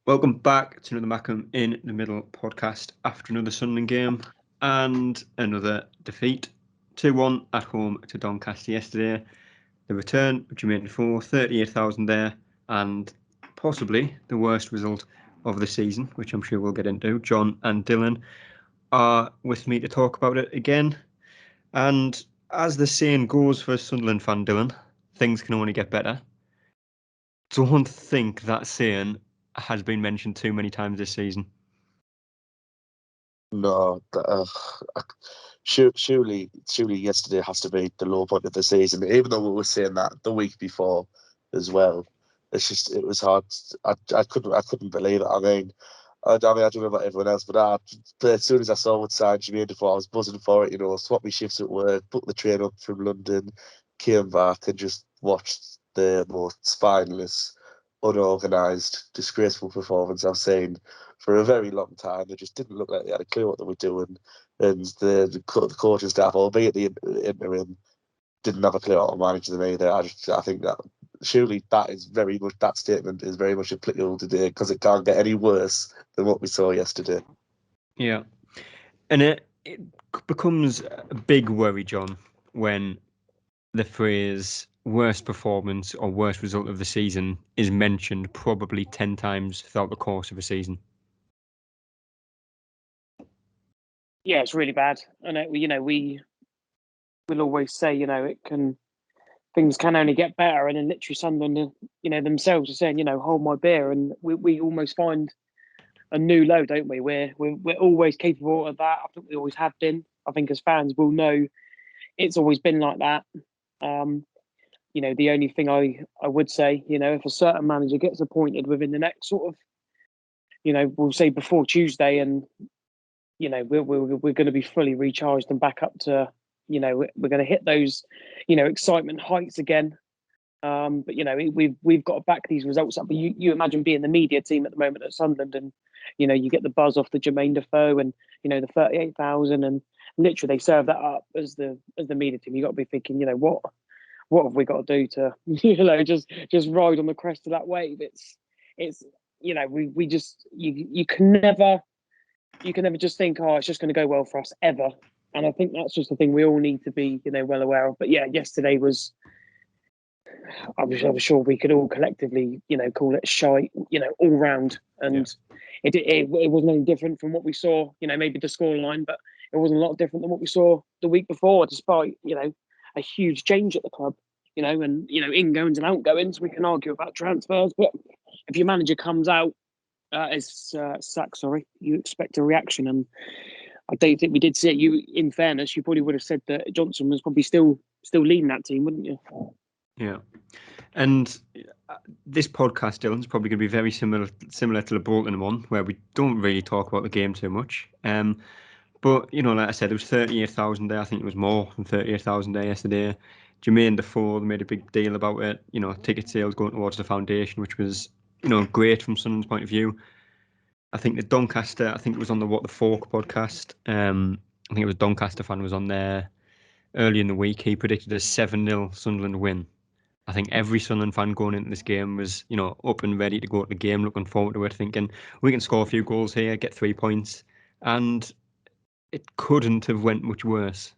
Welcome back to another Mackem in the Middle podcast after another Sunderland game and another defeat. 2-1 at home to Doncaster yesterday. The return of Jermaine Defoe, 38,000 there, and possibly the worst result of the season, which I'm sure we'll get into. John and Dylan are with me to talk about it again. And as the saying goes for a Sunderland fan, Dylan, things can only get better. Don't think that saying has been mentioned too many times this season. No, surely yesterday has to be the low point of the season. Even though we were saying that the week before as well, it was hard. I couldn't believe it. I mean, I don't know about everyone else, but as soon as I saw what signed Jermaine Defoe, I was buzzing for it. You know, swapped my shifts at work, booked the train up from London, came back, and just watched the most spineless, unorganised, disgraceful performance I've seen for a very long time. They just didn't look like they had a clue what they were doing, and the coaching staff, albeit the interim, didn't have a clue how to manage them either. I think that surely that statement is very much applicable today because it can't get any worse than what we saw yesterday. Yeah, and it becomes a big worry, John, when the phrase worst performance or worst result of the season is mentioned probably 10 times throughout the course of a season. Yeah, it's really bad. And we will always say, things can only get better. And then literally Sunderland, themselves are saying, hold my beer. And we almost find a new low, don't we? We're always capable of that. I think we always have been. I think as fans will know it's always been like that. The only thing I would say, if a certain manager gets appointed within the next sort of, we'll say before Tuesday, and we're going to be fully recharged and back up to, we're going to hit those, excitement heights again. But we've got to back these results up. But you imagine being the media team at the moment at Sunderland, and you get the buzz off the Jermaine Defoe and the 38,000, and literally they serve that up as the media team. You got to be thinking, what have we got to do to just ride on the crest of that wave? It's we just you can never just think, oh, it's just going to go well for us ever. And I think that's just the thing we all need to be well aware of. But yeah, yesterday was, I'm sure we could all collectively call it shite all round, and it wasn't any different from what we saw maybe the scoreline, but it wasn't a lot different than what we saw the week before, despite a huge change at the club, and ingoings and outgoings. We can argue about transfers, but if your manager comes out as sacked, you expect a reaction, and I don't think we did see it. You, in fairness, you probably would have said that Johnson was probably still leading that team, wouldn't you? Yeah, and this podcast, Dylan, is probably going to be very similar to the Bolton one, where we don't really talk about the game too much. But like I said, there was 38,000 there. I think it was more than 38,000 there yesterday. Jermaine Defoe made a big deal about it. Ticket sales going towards the foundation, which was great from Sunderland's point of view. I think the Doncaster, I think it was on the Fork podcast. I think it was Doncaster fan was on there early in the week. He predicted a 7-0 Sunderland win. I think every Sunderland fan going into this game was, up and ready to go to the game, looking forward to it, thinking we can score a few goals here, get 3 points, and it couldn't have went much worse.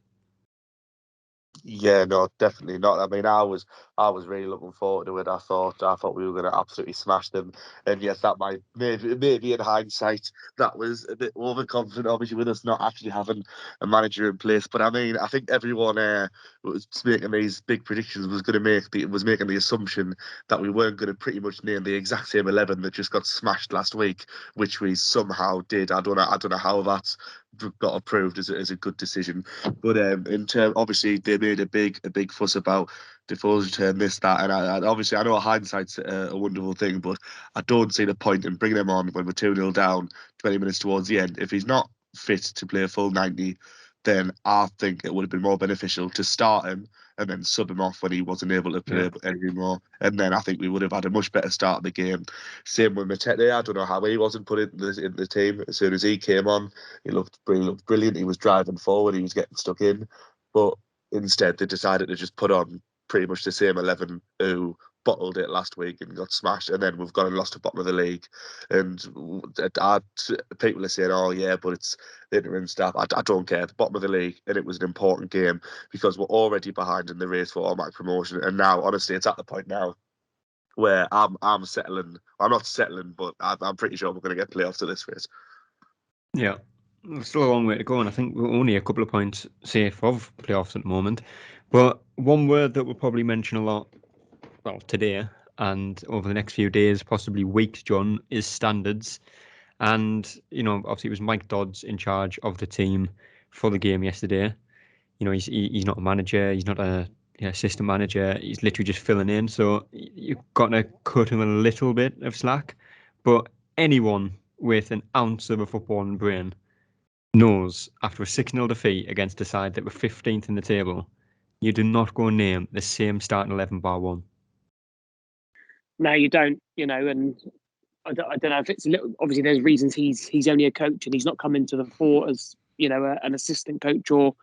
Yeah, no, definitely not. I mean, I was really looking forward to it. I thought we were going to absolutely smash them, and yes, that maybe in hindsight that was a bit overconfident. Obviously, with us not actually having a manager in place, but I mean, I think everyone who was making these big predictions was making the assumption that we weren't going to pretty much name the exact same 11 that just got smashed last week, which we somehow did. I don't know how that's got approved as a good decision, but in terms, obviously they made a big fuss about Defoe's return, this, that, and obviously I know hindsight's a wonderful thing, but I don't see the point in bringing him on when we're 2-0 down 20 minutes towards the end. If he's not fit to play a full 90, then I think it would have been more beneficial to start him and then sub him off when he wasn't able to play anymore. And then I think we would have had a much better start of the game. Same with Mackem. I don't know how he wasn't put in the team. As soon as he came on, he looked brilliant. He was driving forward. He was getting stuck in. But instead, they decided to just put on pretty much the same 11 who bottled it last week and got smashed, and then we've gone and lost the bottom of the league. And people are saying, "Oh yeah, but it's the interim staff." I don't care. The bottom of the league, and it was an important game because we're already behind in the race for automatic promotion. And now, honestly, it's at the point now where I'm settling. I'm not settling, but I'm pretty sure we're going to get playoffs to this race. Yeah, still a long way to go, and I think we're only a couple of points safe of playoffs at the moment. But one word that we'll probably mention a lot, well, today and over the next few days, possibly weeks, John, is standards. And, obviously it was Mike Dodds in charge of the team for the game yesterday. He's not a manager, he's not a assistant manager, he's literally just filling in. So you've got to cut him a little bit of slack. But anyone with an ounce of a footballing brain knows after a 6-0 defeat against a side that were 15th in the table, you do not go and name the same starting 11 bar one. No, you don't, and I don't know if it's a little. Obviously, there's reasons he's only a coach and he's not come into the fore as an assistant coach or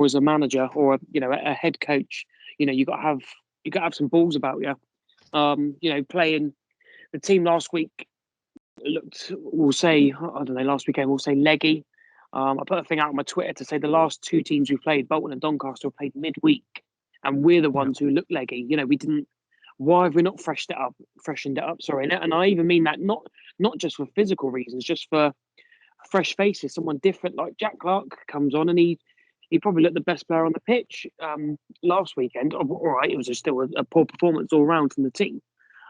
as a manager or a head coach. You got to have some balls about you. Playing the team last week looked. We'll say I don't know. Last weekend we'll say leggy. I put a thing out on my Twitter to say the last two teams we played, Bolton and Doncaster, played midweek, and we're the ones who look leggy. We didn't. Why have we not freshened it up? Sorry, and I even mean that not just for physical reasons, just for fresh faces, someone different. Like Jack Clark comes on and he probably looked the best player on the pitch last weekend. All right, it was still a poor performance all round from the team.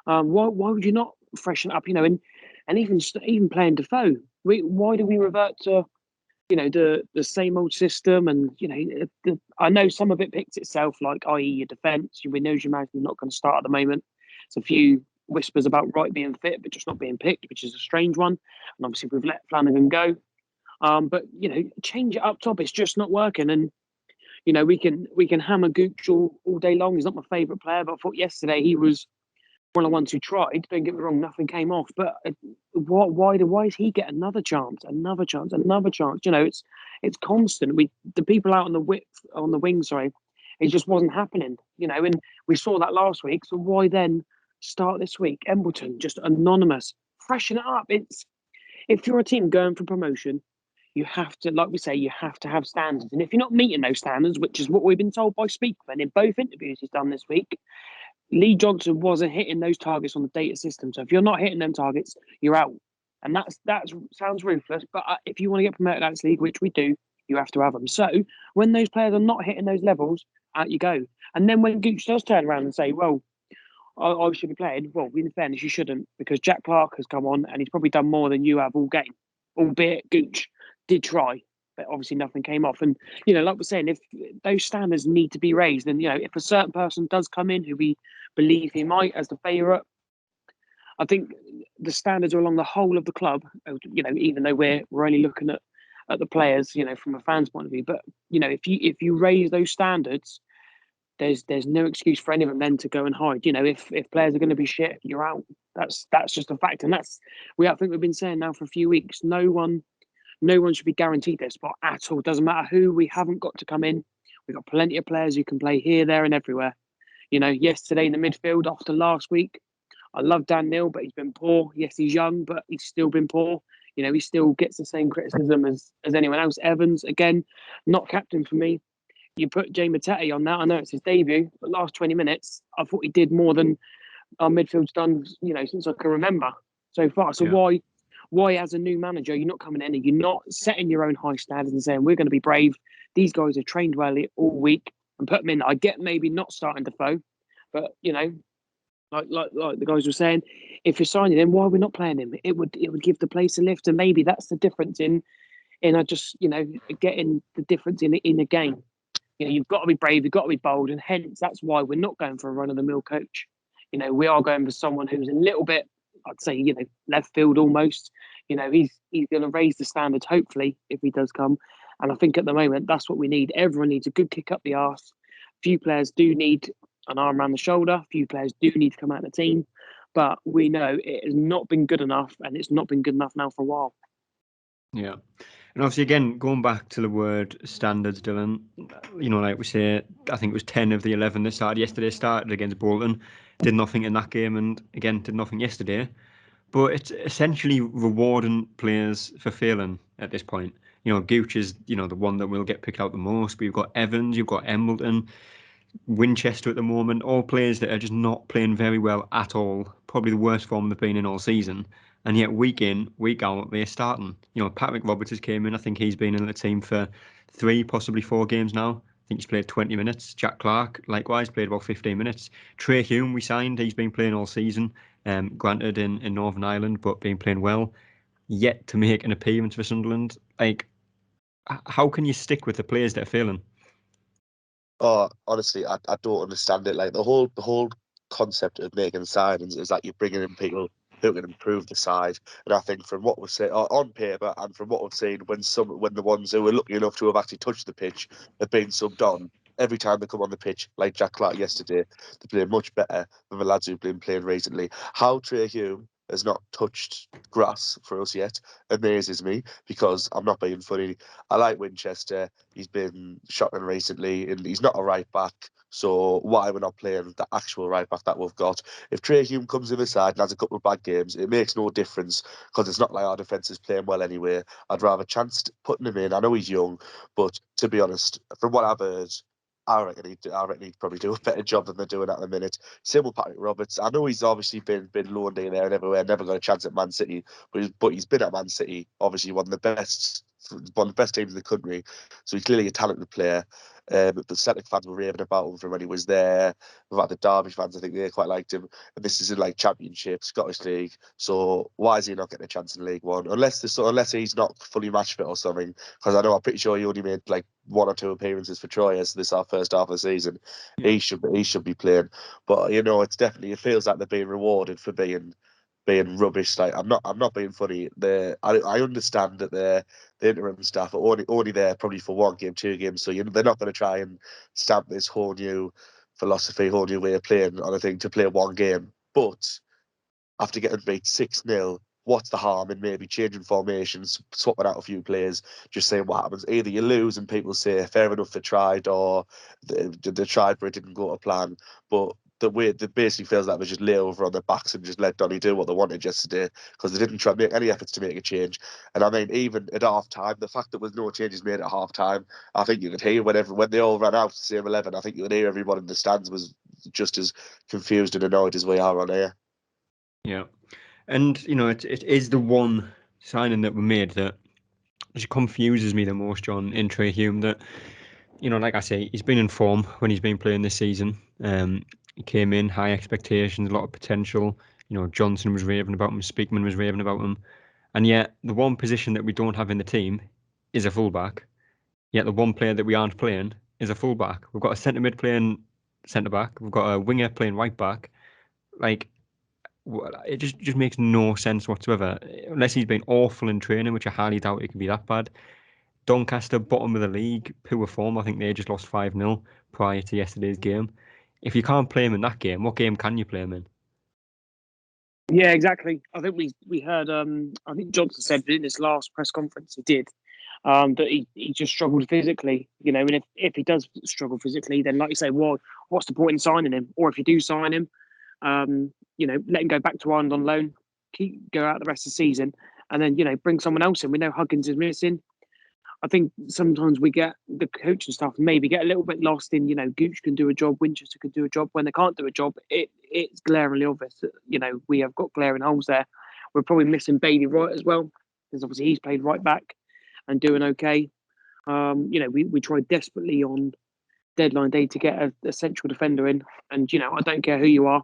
Why would you not freshen up? And even playing Defoe, why do we revert to the same old system? And I know some of it picks itself, like i.e. your defence. We know Jamal's not going to start at the moment. It's a few whispers about Wright being fit but just not being picked, which is a strange one. And obviously we've let Flanagan go. But change it up top. It's just not working. And we can hammer Gooch all day long. He's not my favourite player, but I thought yesterday he was one of the ones who tried. Don't get me wrong, nothing came off. But why does he get another chance? It's constant. The people out on the wing, it just wasn't happening. And we saw that last week. So why then start this week? Embleton, just anonymous. Freshen it up. If you're a team going for promotion, you have to, like we say, you have to have standards. And if you're not meeting those standards, which is what we've been told by Speakman in both interviews he's done this week, Lee Johnson wasn't hitting those targets on the data system. So if you're not hitting them targets, you're out. And that sounds ruthless, but if you want to get promoted out of this league, which we do, you have to have them. So when those players are not hitting those levels, out you go. And then when Gooch does turn around and say, well, I should be playing, well, in fairness, you shouldn't, because Jack Clark has come on and he's probably done more than you have all game, albeit Gooch did try, but obviously nothing came off. And, like we're saying, if those standards need to be raised, and, if a certain person does come in who we believe he might as the favourite, I think the standards are along the whole of the club, even though we're only looking at the players, from a fan's point of view. But, if you raise those standards, there's no excuse for any of them then to go and hide. If players are going to be shit, you're out. That's just a fact. And I think we've been saying now for a few weeks, no one should be guaranteed their spot at all. Doesn't matter who. We haven't got to come in. We've got plenty of players who can play here, there and everywhere. Yesterday in the midfield after last week, I love Dan Neil, but he's been poor. Yes, he's young, but he's still been poor. He still gets the same criticism as anyone else. Evans, again, not captain for me. You put Jay Matete on that. I know it's his debut, but last 20 minutes, I thought he did more than our midfield's done, since I can remember so far. So why, as a new manager, you're not coming in and you're not setting your own high standards and saying, we're going to be brave. These guys have trained well all week and put them in. I get maybe not starting Defoe, but, like the guys were saying, if you're signing him, why are we not playing him? It would give the place a lift. And maybe that's the difference in getting the difference in a game. You've got to be brave, you've got to be bold. And hence, that's why we're not going for a run-of-the-mill coach. We are going for someone who's a little bit, I'd say, left field almost. He's going to raise the standards, hopefully, if he does come. And I think at the moment, that's what we need. Everyone needs a good kick up the arse. Few players do need an arm around the shoulder. Few players do need to come out of the team. But we know it has not been good enough, and it's not been good enough now for a while. Yeah. And obviously, again, going back to the word standards, Dylan, like we say, I think it was 10 of the 11 that started yesterday started against Bolton, did nothing in that game, and again, did nothing yesterday. But it's essentially rewarding players for failing at this point. Gooch is, the one that will get picked out the most. But you've got Evans, you've got Embleton, Winchester at the moment, all players that are just not playing very well at all. Probably the worst form they've been in all season. And yet week in, week out, they're starting. Patrick Roberts has came in. I think he's been in the team for 3, possibly 4 games now. I think he's played 20 minutes. Jack Clark, likewise, played about 15 minutes. Trey Hume, we signed. He's been playing all season. Granted in Northern Ireland, but been playing well. Yet to make an appearance for Sunderland. Like, how can you stick with the players that are failing? Oh, honestly, I don't understand it. Like the whole concept of making signings is that you're bringing in people who can improve the side. And I think from what we've seen on paper and from what we've seen when the ones who are lucky enough to have actually touched the pitch have been subbed on, every time they come on the pitch, like Jack Clark yesterday, they play much better than the lads who've been playing recently. How Trey Hume has not touched grass for us yet amazes me, because I'm not being funny. I like Winchester. He's been shocking recently, and he's not a right back. So why we're not playing the actual right back that we've got? If Trey Hume comes in the side and has a couple of bad games, it makes no difference, because it's not like our defence is playing well anyway. I'd rather chance putting him in. I know he's young, but to be honest, from what I've heard, I reckon he'd probably do a better job than they're doing at the minute. Same with Patrick Roberts. I know he's obviously been loaned in there and everywhere, never got a chance at Man City, but he's been at Man City, obviously one of the best teams in the country. So he's clearly a talented player. The Celtic fans were raving about him from when he was there. We've had the Derby fans, I think they quite liked him. And this is in like Championship, Scottish League. So why is he not getting a chance in League One? Unless he's not fully match fit or something. Because I'm pretty sure he only made like 1 or 2 appearances for Troy as this our first half of the season. Yeah. He should be playing. But it feels like they're being rewarded for being rubbish. Like I'm not being funny. I understand that the interim staff are only there probably for 1 game, 2 games. So they're not going to try and stamp this whole new philosophy, whole new way of playing on a thing to play 1 game. But after getting beat 6-0, what's the harm in maybe changing formations, swapping out a few players, just saying what happens? Either you lose and people say fair enough they tried, or they tried but it didn't go to plan. But the way that basically feels like they just lay over on their backs and just let Donny do what they wanted yesterday, because they didn't try to make any efforts to make a change. And I mean, even at half time, the fact that there was no changes made at half time, I think you could hear when they all ran out the same 11, I think you could hear everyone in the stands was just as confused and annoyed as we are on air. Yeah. And, it is the one signing that we made that just confuses me the most, John, in Trey Hume, that, like I say, he's been in form when he's been playing this season. He came in, high expectations, a lot of potential. Johnson was raving about him, Speakman was raving about him. And yet, the one position that we don't have in the team is a fullback. Yet the one player that we aren't playing is a fullback. We've got a centre mid playing centre back. We've got a winger playing right back. Like, it just makes no sense whatsoever, unless he's been awful in training, which I highly doubt it can be that bad. Doncaster, bottom of the league, poor form. I think they just lost 5-0 prior to yesterday's game. If you can't play him in that game, what game can you play him in? Yeah, exactly. I think we heard. I think Johnson said in his last press conference he did that he just struggled physically. And if he does struggle physically, then like you say, well, what's the point in signing him? Or if you do sign him, let him go back to Ireland on loan, go out the rest of the season, and then bring someone else in. We know Huggins is missing. I think sometimes we get the coaching staff maybe get a little bit lost in, Gooch can do a job, Winchester can do a job. When they can't do a job, it's glaringly obvious that, we have got glaring holes there. We're probably missing Bailey Wright as well, because obviously he's played right back and doing okay. We tried desperately on deadline day to get a central defender in. And, I don't care who you are,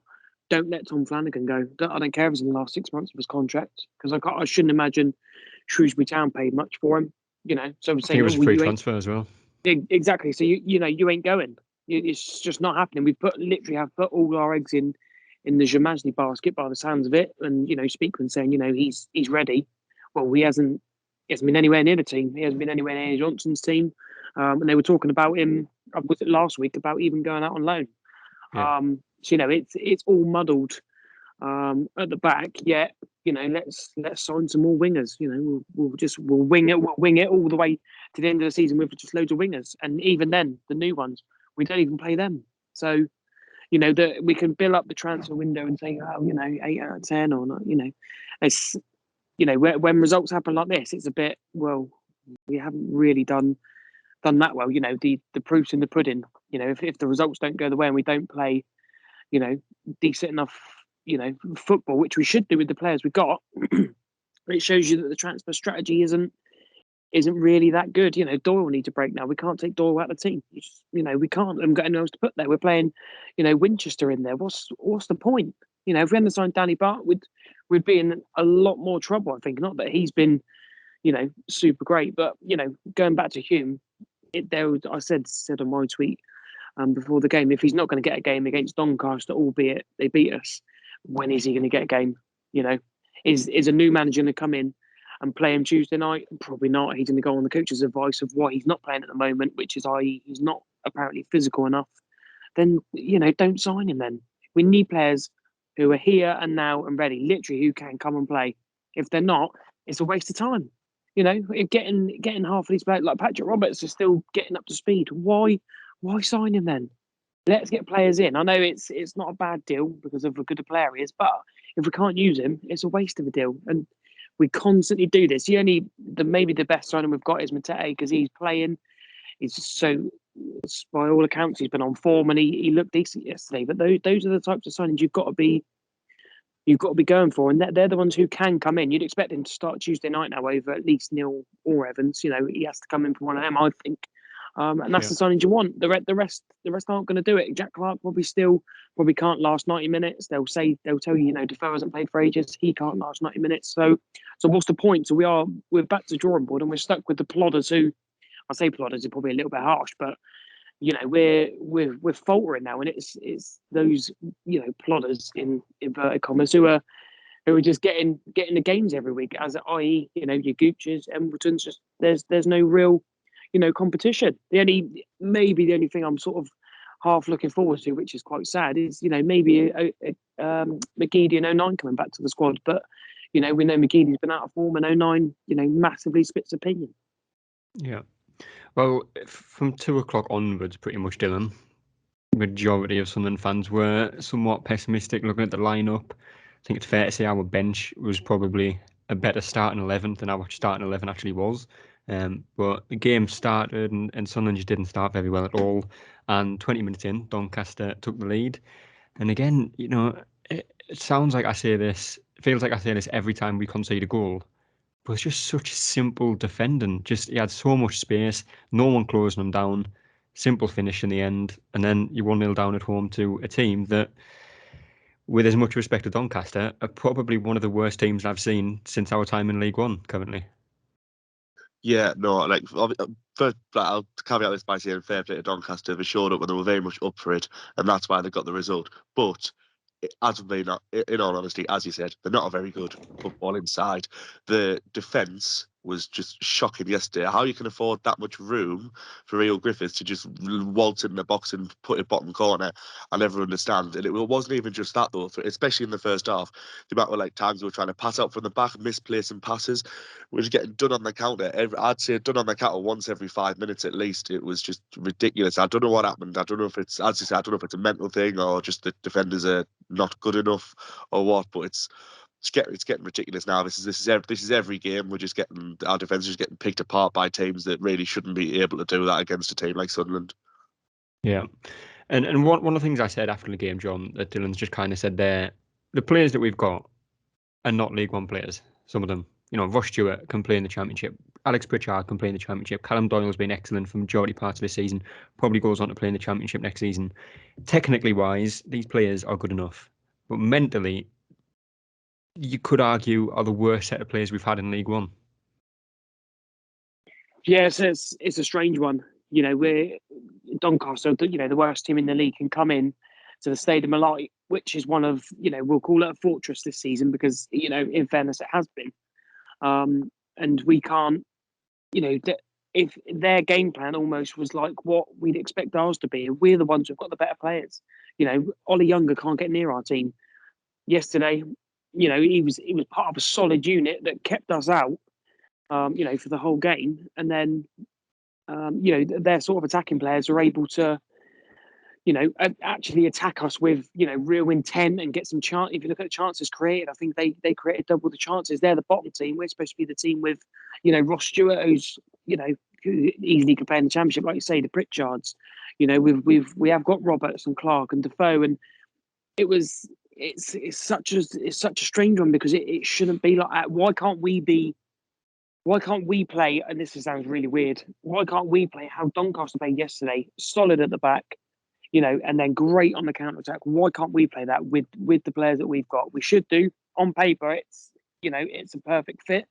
don't let Tom Flanagan go. I don't care if it's in the last 6 months of his contract, because I shouldn't imagine Shrewsbury Town paid much for him. So I think it was a free transfer as well. Exactly. So you ain't going. It's just not happening. We have put all our eggs in the Jamasny basket by the sounds of it. And Speakman saying he's ready. Well, he hasn't been anywhere near the team. He hasn't been anywhere near Johnson's team. And they were talking about him. Was it last week about even going out on loan? Yeah. So it's all muddled. at the back. Yet, let's sign some more wingers. We'll wing it. We'll wing it all the way to the end of the season with just loads of wingers. And even then, the new ones, we don't even play them. So, that we can build up the transfer window and say, 8 out of 10 or not. It's when results happen like this, it's a bit, well, we haven't really done that well. The proof's in the pudding. If the results don't go the way and we don't play, decent enough, football, which we should do with the players we've got, it shows you that the transfer strategy isn't really that good. Doyle will need to break now. We can't take Doyle out of the team. We can't. We've got anyone else to put there. We're playing, Winchester in there. What's the point? If we hadn't signed Danny Bart, we'd be in a lot more trouble. I think. Not that he's been, super great, but going back to Hume, I said on my tweet before the game, if he's not going to get a game against Doncaster, albeit they beat us, when is he going to get a game? Is a new manager going to come in and play him Tuesday night? Probably not. He's going to go on the coach's advice of why he's not playing at the moment, which is, i.e., he's not apparently physical enough. Then, don't sign him then. We need players who are here and now and ready, literally who can come and play. If they're not, it's a waste of time. Getting half of these players, like Patrick Roberts, is still getting up to speed. Why sign him then? Let's get players in. I know it's not a bad deal because of how good a player he is, but if we can't use him, it's a waste of a deal. And we constantly do this. Maybe the best signing we've got is Matete because he's playing. He's so, by all accounts, he's been on form and he looked decent yesterday. But those are the types of signings you've got to be going for, and they're the ones who can come in. You'd expect him to start Tuesday night now over at least Neil or Evans. He has to come in for one of them, I think. And that's the signings you want. The rest aren't going to do it. Jack Clark probably can't last 90 minutes. They'll tell you, Defoe hasn't played for ages. He can't last 90 minutes. So what's the point? So we're back to drawing board and we're stuck with the plodders who, I say plodders are probably a little bit harsh, but we're faltering now, and it's those plodders in inverted commas who are just getting the games every week, as i.e. your Gooches, Embleton's. Just there's no real competition. The only thing I'm sort of half looking forward to, which is quite sad, is maybe McGeady and 09 coming back to the squad, but we know McGeady's been out of form, and 09 massively splits opinion. Yeah. Well, from 2:00 onwards, pretty much, Dylan, majority of Sunderland fans were somewhat pessimistic looking at the lineup. I think it's fair to say our bench was probably a better starting 11 than our starting 11 actually was. But the game started and Sunderland just didn't start very well at all. And 20 minutes in, Doncaster took the lead. And again, it sounds like I say this, it feels like I say this every time we concede a goal. But it's just such simple defending. He had so much space, no one closing him down, simple finish in the end, and then you 1-0 down at home to a team that, with as much respect to Doncaster, are probably one of the worst teams I've seen since our time in League One currently. Yeah, no, first, I'll caveat this by saying fair play to Doncaster. They showed up and they were very much up for it, and that's why they got the result. But in all honesty, as you said, they're not a very good football inside. The defence was just shocking yesterday. How you can afford that much room for Rio Griffiths to just waltz in the box and put it bottom corner, I never understand. And it wasn't even just that though, especially in the first half. The amount of times we were trying to pass out from the back, misplacing passes, we were just getting done on the counter. I'd say done on the counter once every 5 minutes at least. It was just ridiculous. I don't know what happened. I don't know if it's, as you said, I don't know if it's a mental thing or just the defenders are not good enough or what, but it's getting ridiculous now. This is every game. We're just getting, our defence is getting picked apart by teams that really shouldn't be able to do that against a team like Sunderland. Yeah, and one of the things I said after the game, John, that Dylan's just kind of said there, the players that we've got are not League One players. Some of them, Ross Stewart can play in the Championship, Alex Pritchard can play in the Championship, Callum Doyle's been excellent for majority parts of this season, probably goes on to play in the Championship next season. Technically wise, these players are good enough, but mentally, you could argue are the worst set of players we've had in League One. Yes, it's a strange one. We're Doncaster, the worst team in the league, can come in to the Stadium of Light, which is one of, we'll call it a fortress this season because, in fairness, it has been. And we can't, if their game plan almost was like what we'd expect ours to be, we're the ones who've got the better players. Ollie Younger can't get near our team. yesterday, he was part of a solid unit that kept us out, for the whole game. And then, their sort of attacking players are able to, actually attack us with, real intent and get some chance. If you look at the chances created, I think they created double the chances. They're the bottom team. We're supposed to be the team with, Ross Stewart, who's, easily compared in the Championship, like you say, the Pritchards. We have got Roberts and Clark and Defoe, and it's such a strange one because it shouldn't be like that. Why can't we play? And this sounds really weird. Why can't we play how Doncaster played yesterday? Solid at the back, and then great on the counter attack. Why can't we play that with the players that we've got? We should do. On paper, it's a perfect fit.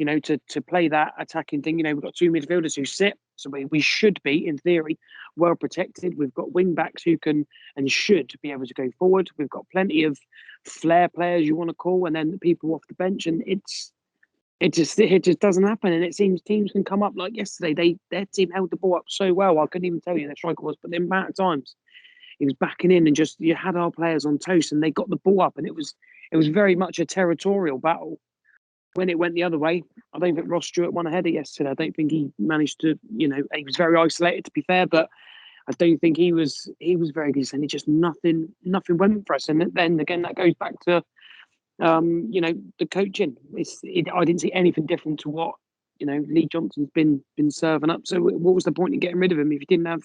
To play that attacking thing. We've got two midfielders who sit, so we should be, in theory, well protected. We've got wing backs who can and should be able to go forward. We've got plenty of flair players, you want to call, and then the people off the bench. And it just doesn't happen. And it seems teams can come up like yesterday. Their team held the ball up so well. I couldn't even tell you their striker was, but the amount of times he was backing in and just you had our players on toast, and they got the ball up, and it was very much a territorial battle. When it went the other way, I don't think Ross Stewart won a header yesterday. I don't think he managed to, he was very isolated, to be fair, but I don't think he was very good. And it just nothing went for us. And then again, that goes back to, the coaching. I didn't see anything different to what, Lee Johnson's been serving up. So what was the point in getting rid of him if you didn't have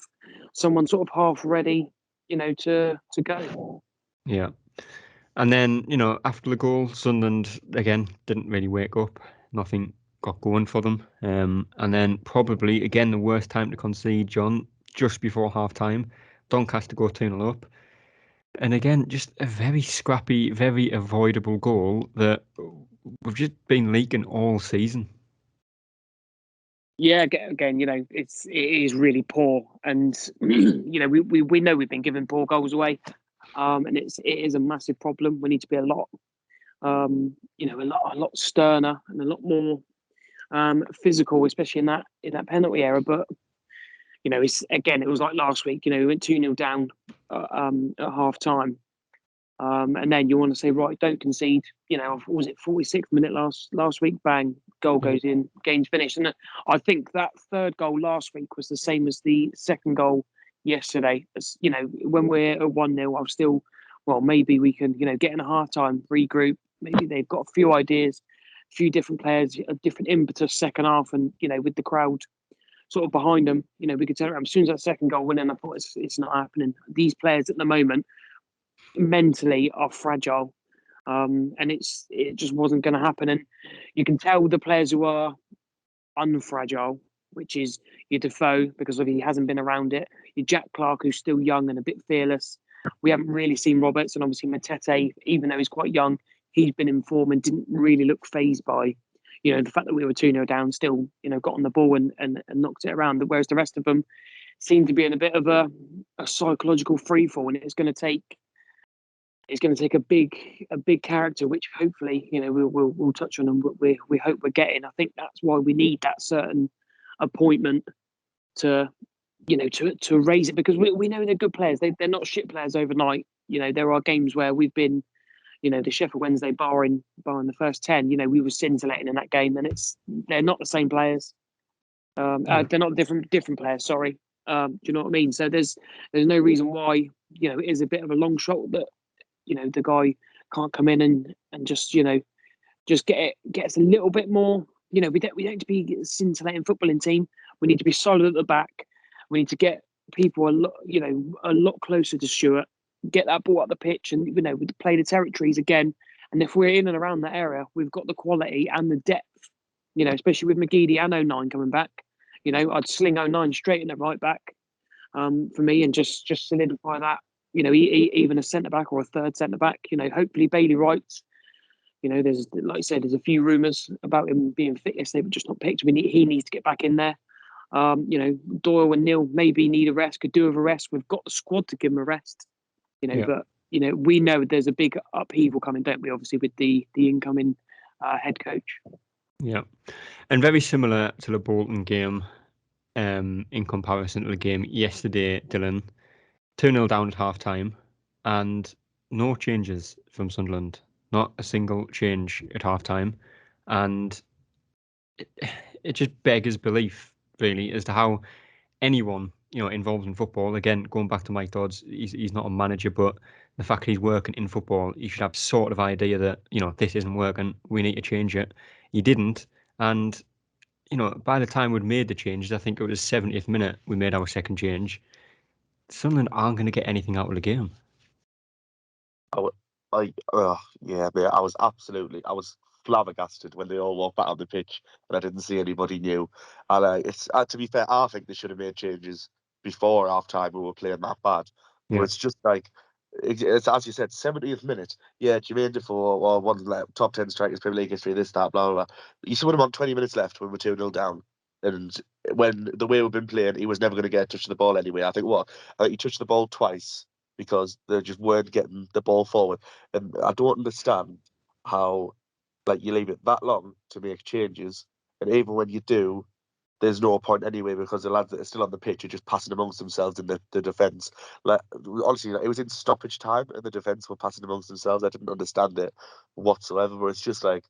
someone sort of half ready, to go? Yeah. And then, after the goal, Sunderland, again, didn't really wake up. Nothing got going for them. And then probably, again, the worst time to concede, John, just before half-time. Doncaster go 2-0 up. And again, just a very scrappy, very avoidable goal that we've just been leaking all season. Yeah, again, it is really poor. And, we know we've been giving poor goals away. And it is a massive problem. We need to be a lot sterner and a lot more physical, especially in that penalty area. But it was like last week. We went 2-0 down at half time, and then you want to say, right, don't concede. Was it 46th minute last week? Bang, goal goes in, game's finished. And I think that third goal last week was the same as the second goal yesterday. As when we're at 1-0, I'm still, well, maybe we can, get in a half time, regroup. Maybe they've got a few ideas, a few different players, a different impetus second half, and with the crowd sort of behind them, we could turn around. As soon as that second goal went in, I thought it's not happening. These players at the moment mentally are fragile, and it just wasn't going to happen. And you can tell the players who are unfragile, which is your Defoe, because he hasn't been around it. Your Jack Clark, who's still young and a bit fearless. We haven't really seen Roberts, and obviously Matete, even though he's quite young, he's been in form and didn't really look fazed by, the fact that we were 2-0 down, still, got on the ball and knocked it around. Whereas the rest of them seem to be in a bit of a psychological freefall, and it's going to take a big character, which hopefully, we'll touch on, and we hope we're getting. I think that's why we need that certain appointment to raise it, because we know they're good players. They're not shit players overnight. There are games where we've been, the Sheffield Wednesday barring the first 10. We were scintillating in that game, and they're not the same players. They're not different players. Sorry. Do you know what I mean? So there's no reason why it is a bit of a long shot that the guy can't come in and just get us a little bit more. We don't need to be a scintillating footballing team. We need to be solid at the back. We need to get people a lot closer to Stewart, get that ball up the pitch, and we play the territories again. And if we're in and around that area, we've got the quality and the depth. Especially with McGeady and 09 coming back. I'd sling 09 straight in the right back for me, and just solidify that. Even a centre back or a third centre back. Hopefully Bailey Wright. There's, like I said, there's a few rumours about him being fit yesterday, but just not picked. He needs to get back in there. Doyle and Neil maybe need a rest, could do with a rest. We've got the squad to give them a rest. But we know there's a big upheaval coming, don't we? Obviously, with the incoming head coach. Yeah, and very similar to the Bolton game, in comparison to the game yesterday, Dylan. 2-0 down at half time, and no changes from Sunderland, not a single change at half-time, and it just beggars belief, really, as to how anyone, involved in football, again, going back to Mike Dodds, he's not a manager, but the fact he's working in football, he should have sort of idea that, this isn't working, we need to change it. He didn't, and, by the time we'd made the changes, I think it was 70th minute, we made our second change. Sunderland aren't going to get anything out of the game. Yeah, mate, I was flabbergasted when they all walked back on the pitch and I didn't see anybody new. And to be fair, I think they should have made changes before half time. We were playing that bad, but Yeah. it's just like it's as you said, 70th minute. Yeah, Jermaine Defoe, or one of the top 10 strikers Premier League history, this, that, blah, blah, blah. You saw him on 20 minutes left when we're 2-0 down. And when the way we've been playing, he was never going to get a touch of the ball anyway. I think he touched the ball twice because they just weren't getting the ball forward. And I don't understand how, you leave it that long to make changes, and even when you do, there's no point anyway because the lads that are still on the pitch are just passing amongst themselves in the defence. Honestly, it was in stoppage time and the defence were passing amongst themselves. I didn't understand it whatsoever. But it's just like,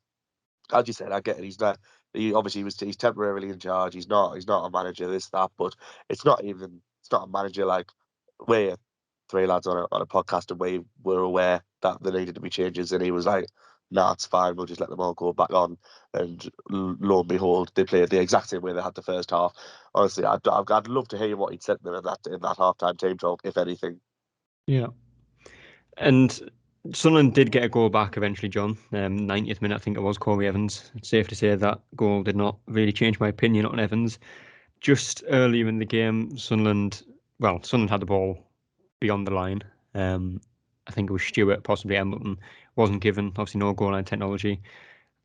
as you said, I get it. He's not. He's temporarily in charge. He's not a manager. This, that, but it's not a manager like where three lads on a podcast and we were aware that there needed to be changes, and he was like, "Nah, it's fine. We'll just let them all go back on." And lo and behold, they played the exact same way they had the first half. Honestly, I'd love to hear what he'd said to them in that halftime team talk, if anything. Yeah. And Sunderland did get a goal back eventually, John. 90th minute, I think it was, Corey Evans. It's safe to say that goal did not really change my opinion on Evans. Just earlier in the game, Sunderland had the ball beyond the line. I think it was Stewart, possibly Embleton, wasn't given. Obviously, no goal line technology.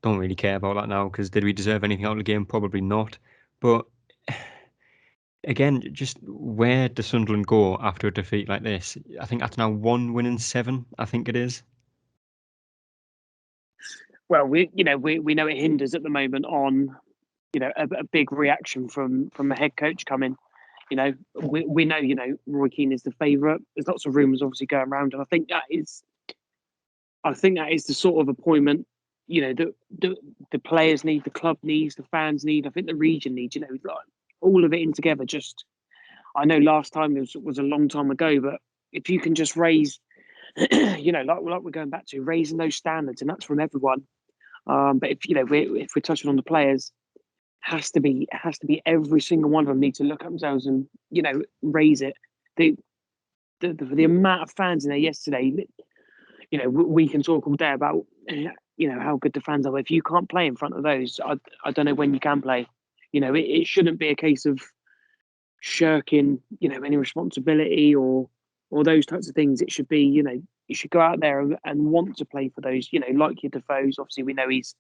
Don't really care about that now because did we deserve anything out of the game? Probably not. But again, just where does Sunderland go after a defeat like this? I think that's now 1 win in 7, I think it is. Well, we know it hinders at the moment on, a big reaction from a head coach coming. We know, Roy Keane is the favourite. There's lots of rumours obviously going around, and I think that is the sort of appointment, that the players need, the club needs, the fans need. I think the region needs, like all of it in together. Just, I know last time was a long time ago, but if you can just raise, like we're going back to raising those standards, and that's from everyone. But if we're touching on the players, has to be every single one of them need to look at themselves and raise it. The amount of fans in there yesterday, we can talk all day about how good the fans are. If you can't play in front of those, I don't know when you can play. It shouldn't be a case of shirking any responsibility or those types of things. It should be you should go out there and want to play for those. Like your Defoe's. Obviously, we know he's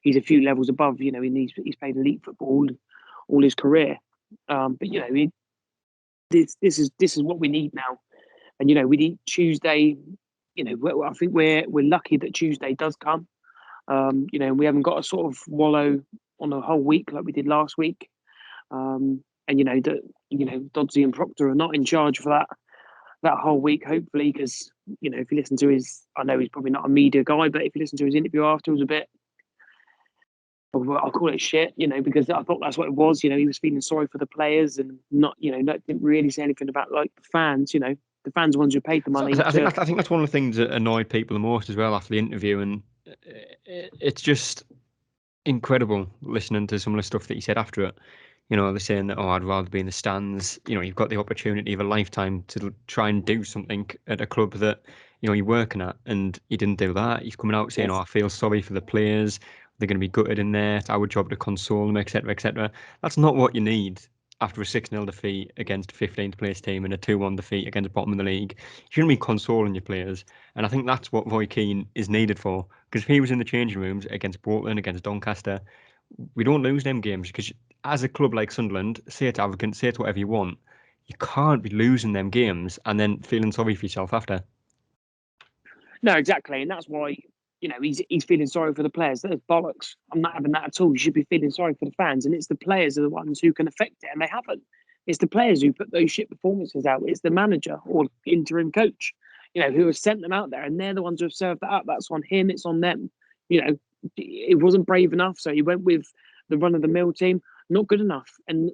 a few levels above. He's played elite football all his career. But this is what we need now. And we need Tuesday. I think we're lucky that Tuesday does come. We haven't got to sort of wallow on a whole week like we did last week. And Dodsey and Proctor are not in charge for that whole week, hopefully, because if you listen to I know he's probably not a media guy, but if you listen to his interview after, it was a bit, I'll call it shit, because I thought that's what it was. He was feeling sorry for the players and not, didn't really say anything about like the fans. The fans are the ones who paid the money. I think that's one of the things that annoyed people the most as well after the interview, and it's just incredible listening to some of the stuff that he said after it. They're saying that, I'd rather be in the stands. You've got the opportunity of a lifetime to try and do something at a club that, you're working at, and he didn't do that. He's coming out saying, I feel sorry for the players. They're going to be gutted in there. It's our job to console them, etc., etc. That's not what you need after a 6-0 defeat against a 15th place team and a 2-1 defeat against the bottom of the league. You shouldn't be consoling your players. And I think that's what Roy Keane is needed for. Because if he was in the changing rooms against Bolton, against Doncaster, we don't lose them games. Because as a club like Sunderland, say it's arrogant, say it's whatever you want, you can't be losing them games and then feeling sorry for yourself after. No, exactly. And that's why, he's feeling sorry for the players. That's bollocks. I'm not having that at all. You should be feeling sorry for the fans. And it's the players are the ones who can affect it. And they haven't. It's the players who put those shit performances out. It's the manager or interim coach. who have sent them out there, and they're the ones who have served that up. That's on him. It's on them. It wasn't brave enough, so he went with the run of the mill team. Not good enough. And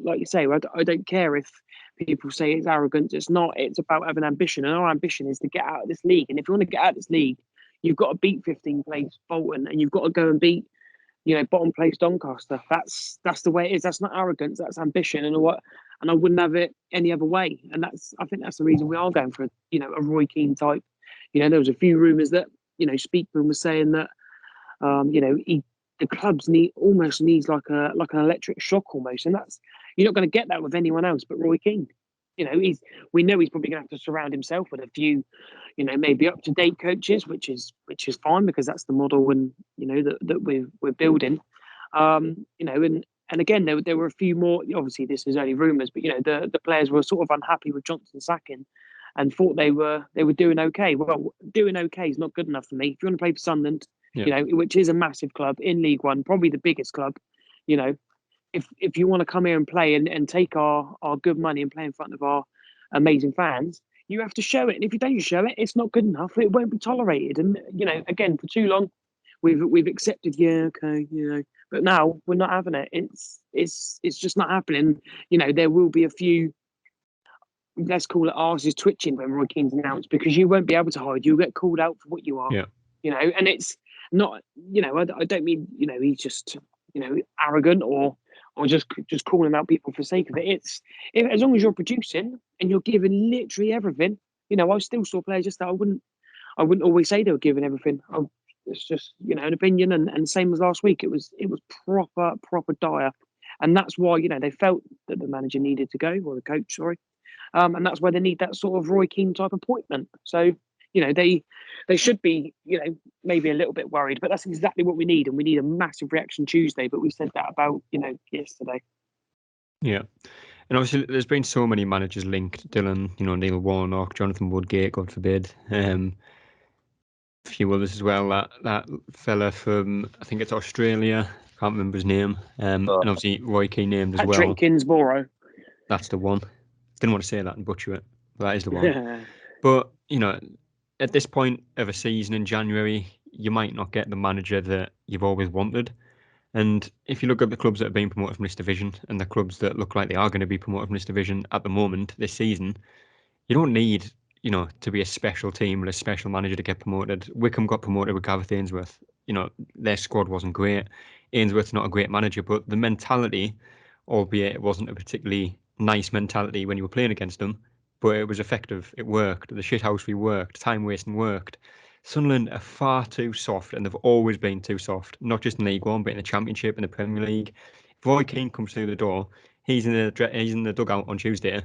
like you say, I don't care if people say it's arrogance. It's not. It's about having ambition, and our ambition is to get out of this league. And if you want to get out of this league, you've got to beat 15th place Bolton, and you've got to go and beat bottom place Doncaster. That's the way it is. That's not arrogance. That's ambition. And I wouldn't have it any other way. And I think that's the reason we are going for a Roy Keane type. There was a few rumours that Speakman was saying that the clubs almost needs like an electric shock almost, and you're not going to get that with anyone else but Roy Keane. We know he's probably going to have to surround himself with a few, maybe up to date coaches, which is fine because that's the model and that we're building. And again, there were a few more. Obviously, this is only rumours, but the players were sort of unhappy with Johnson sacking and thought they were doing okay. Well, doing okay is not good enough for me. If you want to play for Sunderland, which is a massive club in League One, probably the biggest club, if you want to come here and play and take our good money and play in front of our amazing fans, you have to show it. And if you don't show it, it's not good enough. It won't be tolerated. And again, for too long, we've accepted, but now we're not having it. It's just not happening. There will be a few, let's call it arses twitching when Roy Keane's announced, because you won't be able to hide. You'll get called out for what you are. Yeah. And it's not, I don't mean, he's just, arrogant or just calling out people for the sake of it. As long as you're producing and you're giving literally everything, I still saw players just that I wouldn't always say they were giving everything. It's just, an opinion. And same as last week, it was proper dire. And that's why, they felt that the manager needed to go, or the coach, sorry. And that's why they need that sort of Roy Keane type appointment. So, they should be, maybe a little bit worried, but that's exactly what we need. And we need a massive reaction Tuesday. But we said that about, yesterday. Yeah. And obviously, there's been so many managers linked. Dylan, Neil Warnock, Jonathan Woodgate, God forbid. A few others as well. That fella from, I think it's Australia. Can't remember his name. And obviously, Roy Keane named as well. Patrick Kinsborough. That's the one. Didn't want to say that and butcher it, but that is the one. But, at this point of a season in January, you might not get the manager that you've always wanted. And if you look at the clubs that have been promoted from this division and the clubs that look like they are going to be promoted from this division at the moment, this season, you don't need, to be a special team with a special manager to get promoted. Wickham got promoted with Gareth Ainsworth. Their squad wasn't great. Ainsworth's not a great manager, but the mentality, albeit it wasn't a particularly nice mentality when you were playing against them, but it was effective. It worked. The shithousery worked. Time wasting worked. Sunderland are far too soft, and they've always been too soft. Not just in League One, but in the Championship and the Premier League. If Roy Keane comes through the door, he's in the dugout on Tuesday.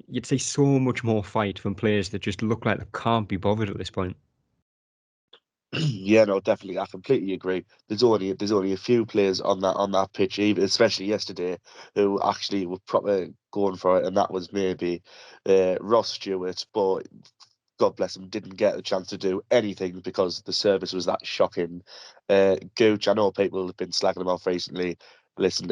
You'd see so much more fight from players that just look like they can't be bothered at this point. Yeah, no, definitely. I completely agree. There's only a few players on that pitch, even especially yesterday, who actually were proper going for it, and that was maybe Ross Stewart, but God bless him, didn't get the chance to do anything because the service was that shocking. Gooch, I know people have been slagging him off recently. Listen,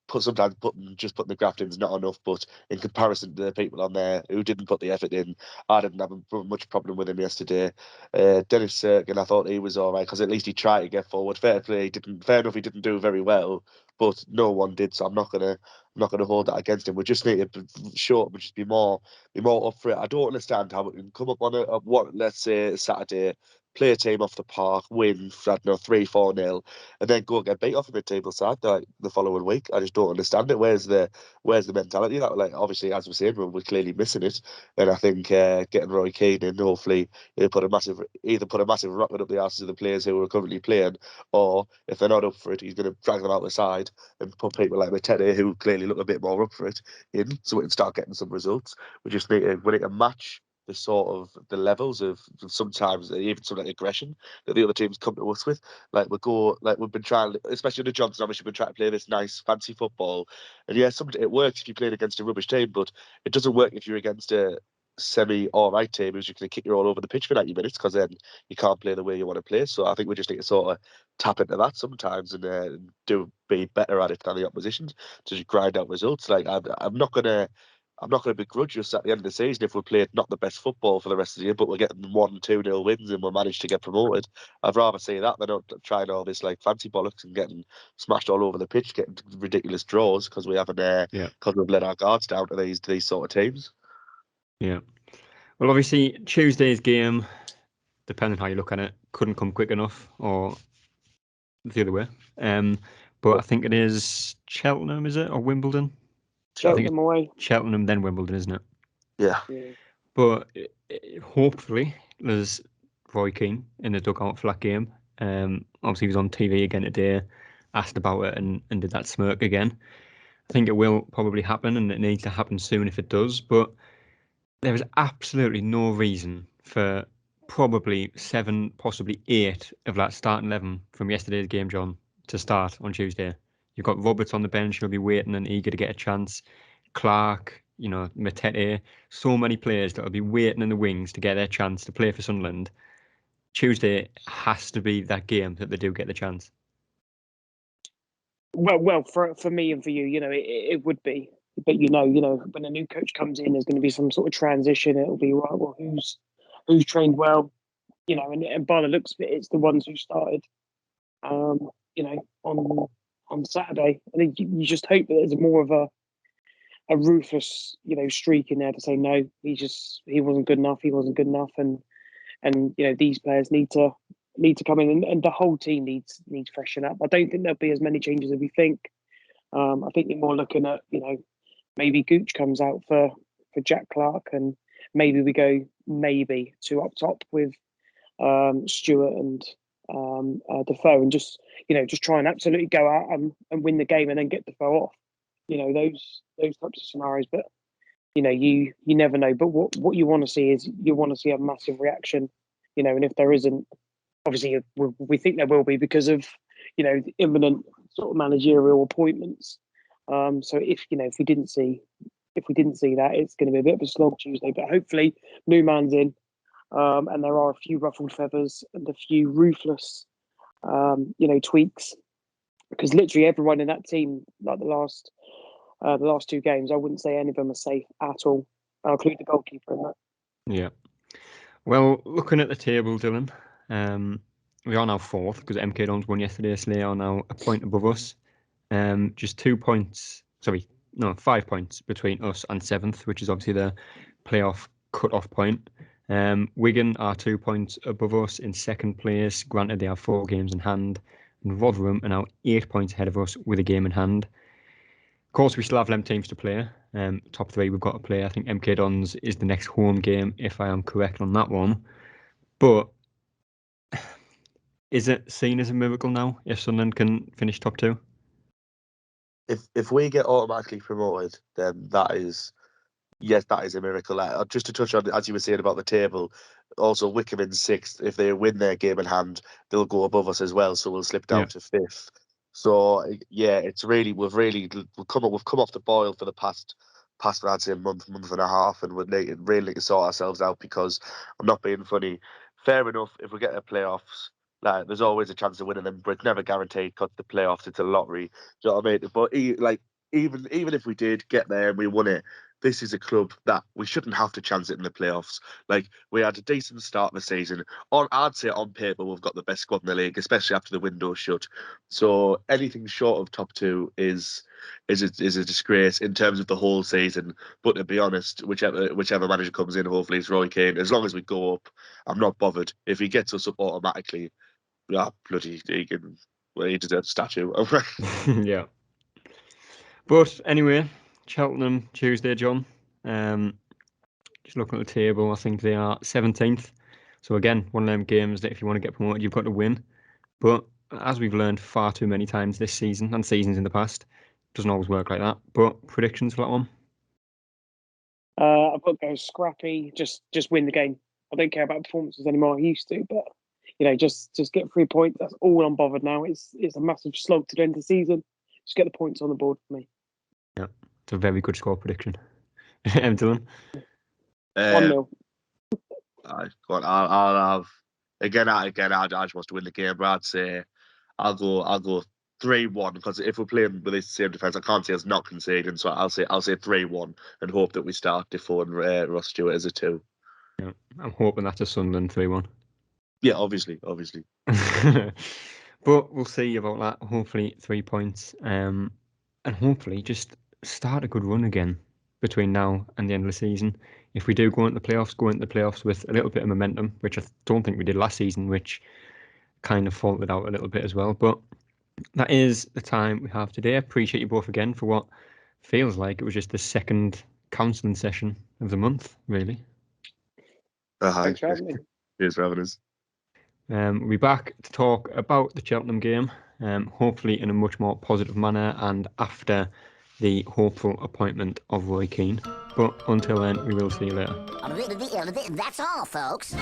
sometimes putting the graft in is not enough, but in comparison to the people on there who didn't put the effort in, I didn't have much problem with him yesterday. Dennis Serkin, I thought he was all right because at least he tried to get forward. Fair enough, he didn't do very well, but no one did. So I'm not gonna hold that against him. We just need to show up and just be more up for it. I don't understand how we can come up on let's say Saturday, play a team off the park, win, I don't know, 3-4-0, and then go and get beat off a mid-table side like the following week. I just don't understand it. Where's the mentality? That, like, obviously, as we're saying, we're clearly missing it. And I think getting Roy Keane in, hopefully, he'll put a massive rocket up the asses of the players who are currently playing, or if they're not up for it, he's going to drag them out the side and put people like Matete, who clearly look a bit more up for it, in, so we can start getting some results. We need to match the sort of the levels of sometimes even some like aggression that the other teams come to us with. Like we've been trying, especially the Johnson, obviously, been trying to play this nice fancy football, and yeah, it works if you're playing against a rubbish team, but it doesn't work if you're against a semi alright team who's just going to kick you all over the pitch for 90 minutes, because then you can't play the way you want to play. So I think we just need to sort of tap into that sometimes and be better at it than the opposition, to just grind out results. Like I'm not gonna I'm not going to begrudge us at the end of the season if we played not the best football for the rest of the year, but we're getting 1-2-0 wins and we'll manage to get promoted. I'd rather say that than trying all this like fancy bollocks and getting smashed all over the pitch, getting ridiculous draws because we haven't because we've let our guards down to these sort of teams. Yeah. Well, obviously Tuesday's game, depending how you look at it, couldn't come quick enough, or the other way. But I think it is Cheltenham, is it, or Wimbledon? Cheltenham away. Cheltenham, then Wimbledon, isn't it? Yeah. But hopefully there's Roy Keane in the dugout for that game. Obviously he was on TV again today, asked about it and did that smirk again. I think it will probably happen, and it needs to happen soon if it does. But there is absolutely no reason for probably 7, possibly 8 of that starting 11 from yesterday's game, John, to start on Tuesday. You've got Roberts on the bench, he'll be waiting and eager to get a chance. Clark, Matete, so many players that will be waiting in the wings to get their chance to play for Sunderland. Tuesday has to be that game that they do get the chance. Well, for me and for you, it would be. But when a new coach comes in, there's going to be some sort of transition. It'll be right. Well, who's trained well, and by the looks of it, it's the ones who started, on Saturday. I think you just hope that there's more of a ruthless, streak in there to say no. He wasn't good enough. He wasn't good enough, and these players need to come in, and the whole team needs freshen up. I don't think there'll be as many changes as we think. I think you're more looking at, maybe Gooch comes out for Jack Clark, and maybe we go two up top with Stewart and Defoe, and just try and absolutely go out and win the game and then get Defoe off. Those types of scenarios. But you never know. But what you want to see is a massive reaction. And if there isn't, obviously we think there will be because of the imminent sort of managerial appointments. So if we didn't see that, it's going to be a bit of a slog Tuesday. But hopefully, new man's in, and there are a few ruffled feathers and a few ruthless, tweaks. Because literally everyone in that team, like the last 2 games, I wouldn't say any of them are safe at all. I'll include the goalkeeper in that. Yeah. Well, looking at the table, Dylan, we are now 4th because MK Dons won yesterday, so they are now a point above us. Just 2 points, 5 points between us and 7th, which is obviously the playoff cut-off point. Wigan are 2 points above us in 2nd place. Granted, they have 4 games in hand. And Rotherham are now 8 points ahead of us with a game in hand. Of course, we still have them teams to play. Top 3 we've got to play. I think MK Dons is the next home game, if I am correct on that one. But is it seen as a miracle now if Sunderland can finish top 2? If we get automatically promoted, then that is a miracle. Just to touch on, as you were saying about the table, also Wickham in 6th. If they win their game in hand, they'll go above us as well. So we'll slip down to 5th. So yeah, we've come off the boil for the past I'd say month and a half, and we really need to sort ourselves out, because I'm not being funny. Fair enough, if we get to playoffs, like there's always a chance of winning them, but it's never guaranteed because the playoffs, it's a lottery. Do you know what I mean? But even if we did get there and we won it, this is a club that we shouldn't have to chance it in the playoffs. Like, we had a decent start of the season. I'd say on paper we've got the best squad in the league, especially after the window shut. So anything short of top 2 is a disgrace in terms of the whole season. But to be honest, whichever manager comes in, hopefully it's Roy Keane. As long as we go up, I'm not bothered. If he gets us up automatically, bloody, he deserves a statue. Yeah. But anyway, Cheltenham Tuesday, John. Just looking at the table, I think they are 17th. So again, one of them games that if you want to get promoted, you've got to win. But as we've learned far too many times this season and seasons in the past, it doesn't always work like that. But predictions for that one? I've got to go scrappy. Just win the game. I don't care about performances anymore. I used to, but just get 3 points. That's all I'm bothered now. It's a massive slog to the end of the season. Just get the points on the board for me. Yeah, it's a very good score prediction. Dylan? 1-0. I'll have again. I just want to win the game, but I'd say I'll go 3-1, because if we're playing with this same defence, I can't say us not conceding. So I'll say 3-1 and hope that we start Defoe and Ross Stewart as a 2. Yeah, I'm hoping that's a Sunderland 3-1. Yeah, obviously. But we'll see about that. Hopefully 3 points. And hopefully just start a good run again between now and the end of the season. If we do go into the playoffs with a little bit of momentum, which I don't think we did last season, which kind of faltered out a little bit as well. But that is the time we have today. I appreciate you both again for what feels like it was just the second counselling session of the month, really. Thanks for having me. Cheers for having us. We'll be back to talk about the Cheltenham game, hopefully in a much more positive manner and after the hopeful appointment of Roy Keane. But until then, we will see you later. That's all, folks.